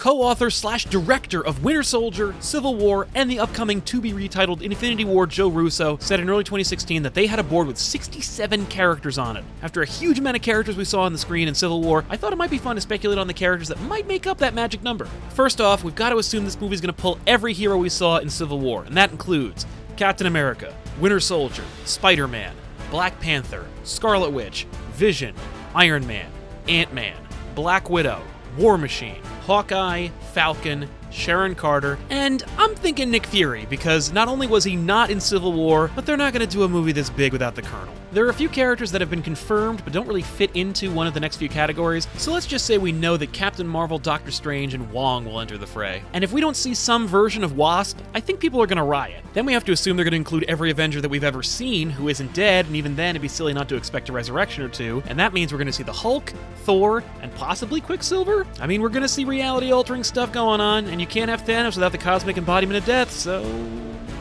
co-author slash director of Winter Soldier, Civil War, and the upcoming to-be-retitled Infinity War, Joe Russo, said in early 2016 that they had a board with 67 characters on it. After a huge amount of characters we saw on the screen in Civil War, I thought it might be fun to speculate on the characters that might make up that magic number. First off, we've got to assume this movie's going to pull every hero we saw in Civil War, and that includes Captain America, Winter Soldier, Spider-Man, Black Panther, Scarlet Witch, Vision, Iron Man, Ant-Man, Black Widow, War Machine, Hawkeye, Falcon, Sharon Carter, and I'm thinking Nick Fury, because not only was he not in Civil War, but they're not going to do a movie this big without the Colonel. There are a few characters that have been confirmed but don't really fit into one of the next few categories, so let's just say we know that Captain Marvel, Doctor Strange, and Wong will enter the fray. And if we don't see some version of Wasp, I think people are going to riot. Then we have to assume they're going to include every Avenger that we've ever seen who isn't dead, and even then it'd be silly not to expect a resurrection or two, and that means we're going to see the Hulk, Thor, and possibly Quicksilver? I mean, we're going to see reality-altering stuff going on, and you can't have Thanos without the cosmic embodiment of death, so...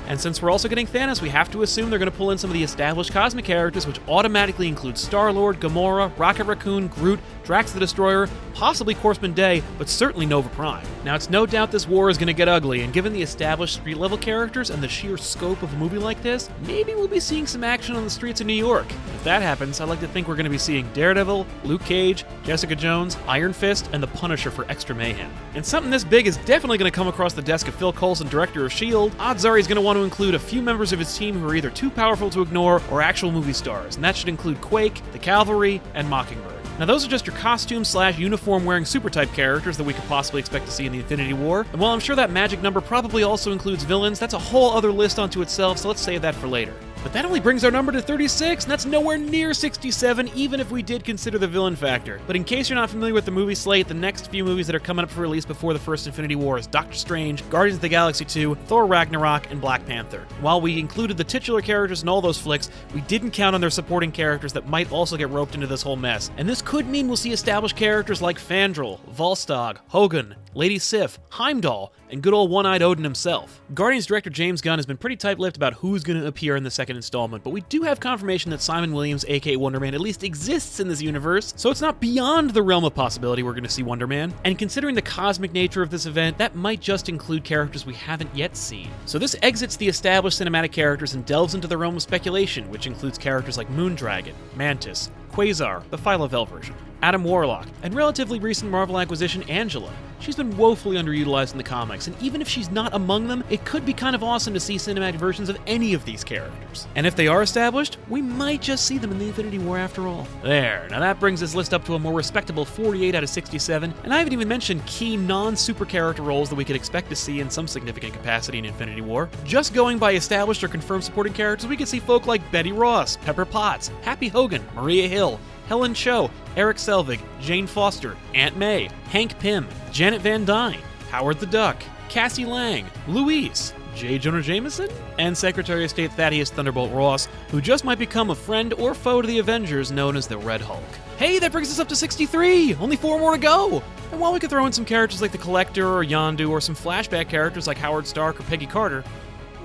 And since we're also getting Thanos, we have to assume they're going to pull in some of the established cosmic characters, which automatically include Star-Lord, Gamora, Rocket Raccoon, Groot, Drax the Destroyer, possibly Horseman Day, but certainly Nova Prime. Now, it's no doubt this war is going to get ugly, and given the established street-level characters and the sheer scope of a movie like this, maybe we'll be seeing some action on the streets of New York. If that happens, I'd like to think we're going to be seeing Daredevil, Luke Cage, Jessica Jones, Iron Fist, and the Punisher for extra mayhem. And something this big is definitely going to come across the desk of Phil Coulson, director of S.H.I.E.L.D. Odds are he's going to want to include a few members of his team who are either too powerful to ignore or actual movie stars, and that should include Quake, the Cavalry, and Mockingbird. Now those are just your costume/uniform-wearing super-type characters that we could possibly expect to see in the Infinity War, and while I'm sure that magic number probably also includes villains, that's a whole other list unto itself, so let's save that for later. But that only brings our number to 36, and that's nowhere near 67, even if we did consider the villain factor. But in case you're not familiar with the movie slate, the next few movies that are coming up for release before the first Infinity War is Doctor Strange, Guardians of the Galaxy 2, Thor Ragnarok, and Black Panther. While we included the titular characters in all those flicks, we didn't count on their supporting characters that might also get roped into this whole mess. And this could mean we'll see established characters like Fandral, Volstagg, Hogun, Lady Sif, Heimdall, and good old One-Eyed Odin himself. Guardians director James Gunn has been pretty tight-lipped about who's going to appear in the second installment, but we do have confirmation that Simon Williams, aka Wonder Man, at least exists in this universe, so it's not beyond the realm of possibility we're going to see Wonder Man. And considering the cosmic nature of this event, that might just include characters we haven't yet seen. So this exits the established cinematic characters and delves into the realm of speculation, which includes characters like Moondragon, Mantis, Quasar, the Phyla-Vell version, Adam Warlock, and relatively recent Marvel acquisition Angela. She's been woefully underutilized in the comics, and even if she's not among them, it could be kind of awesome to see cinematic versions of any of these characters. And if they are established, we might just see them in the Infinity War after all. There, now that brings this list up to a more respectable 48 out of 67, and I haven't even mentioned key non-super character roles that we could expect to see in some significant capacity in Infinity War. Just going by established or confirmed supporting characters, we could see folk like Betty Ross, Pepper Potts, Happy Hogan, Maria Hill, Helen Cho, Eric Selvig, Jane Foster, Aunt May, Hank Pym, Janet Van Dyne, Howard the Duck, Cassie Lang, Louise, J. Jonah Jameson, and Secretary of State Thaddeus Thunderbolt Ross, who just might become a friend or foe to the Avengers known as the Red Hulk. Hey, that brings us up to 63! Only 4 more to go! And while we could throw in some characters like the Collector or Yondu, or some flashback characters like Howard Stark or Peggy Carter,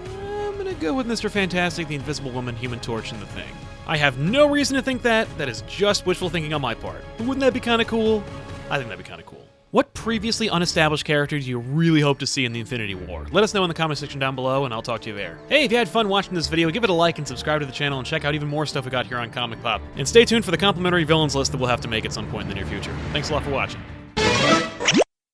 I'm gonna go with Mr. Fantastic, the Invisible Woman, Human Torch, and the Thing. I have no reason to think that. That is just wishful thinking on my part. But wouldn't that be kind of cool? I think that'd be kind of cool. What previously unestablished character do you really hope to see in the Infinity War? Let us know in the comment section down below, and I'll talk to you there. Hey, if you had fun watching this video, give it a like and subscribe to the channel, and check out even more stuff we got here on ComicPOP. And stay tuned for the complimentary villains list that we'll have to make at some point in the near future. Thanks a lot for watching.